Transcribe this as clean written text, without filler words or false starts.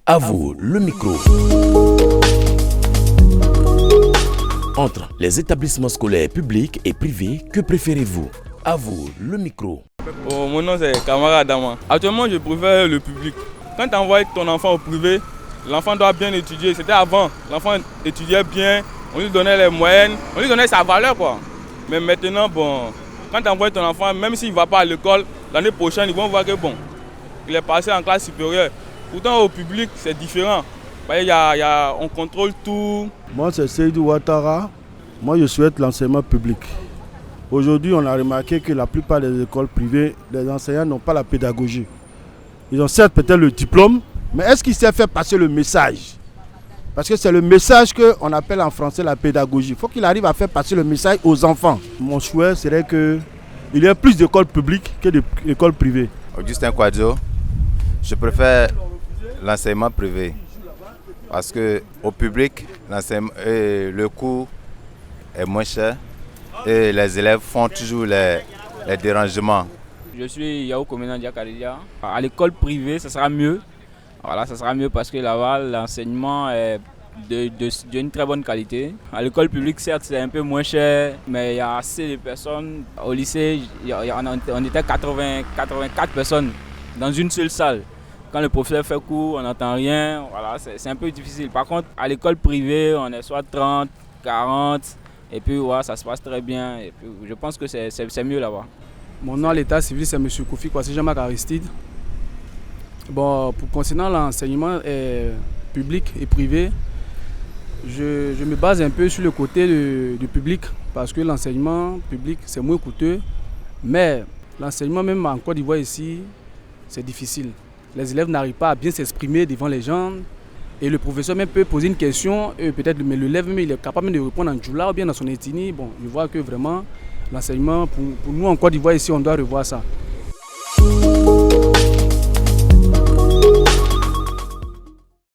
À vous, le micro. Entre les établissements scolaires publics et privés, que préférez-vous? À vous, le micro. Mon nom c'est Kamara Adama. Actuellement, je préfère le public. Quand tu envoies ton enfant au privé, l'enfant doit bien étudier. C'était avant, l'enfant étudiait bien, on lui donnait les moyennes, on lui donnait sa valeur quoi. Mais maintenant, quand tu envoies ton enfant, même s'il ne va pas à l'école, l'année prochaine, ils vont voir que il est passé en classe supérieure. Pourtant, au public, c'est différent. On contrôle tout. Moi, c'est Seydou Ouattara. Moi, je souhaite l'enseignement public. Aujourd'hui, on a remarqué que la plupart des écoles privées, les enseignants n'ont pas la pédagogie. Ils ont certes peut-être le diplôme, mais est-ce qu'ils savent faire passer le message? Parce que c'est le message qu'on appelle en français la pédagogie. Il faut qu'il arrive à faire passer le message aux enfants. Mon souhait serait qu'il y ait plus d'écoles publiques que d'écoles privées. Augustin Quadio, je préfère l'enseignement privé. Parce qu'au public, le coût est moins cher et les élèves font toujours les dérangements. Je suis Yao Komena Diakaridia. À l'école privée, ça sera mieux. Voilà, ça sera mieux parce que là-bas, l'enseignement est d'une très bonne qualité. À l'école publique, certes, c'est un peu moins cher, mais il y a assez de personnes. Au lycée, on était 84 personnes dans une seule salle. Quand le professeur fait cours, on n'entend rien. Voilà, c'est un peu difficile. Par contre, à l'école privée, on est soit 30, 40, et puis voilà, ça se passe très bien. Et puis, je pense que c'est mieux là-bas. Mon nom à l'état civil, c'est M. Kofi Kwasi Jean-Marc Aristide. Concernant l'enseignement public et privé, je me base un peu sur le côté du public parce que l'enseignement public, c'est moins coûteux. Mais l'enseignement même en Côte d'Ivoire ici, c'est difficile. Les élèves n'arrivent pas à bien s'exprimer devant les gens. Et le professeur même peut poser une question, et peut-être mais l'élève même il est capable de répondre en djoula ou bien dans son ethnie. Je vois que vraiment l'enseignement, pour nous en Côte d'Ivoire ici, on doit revoir ça.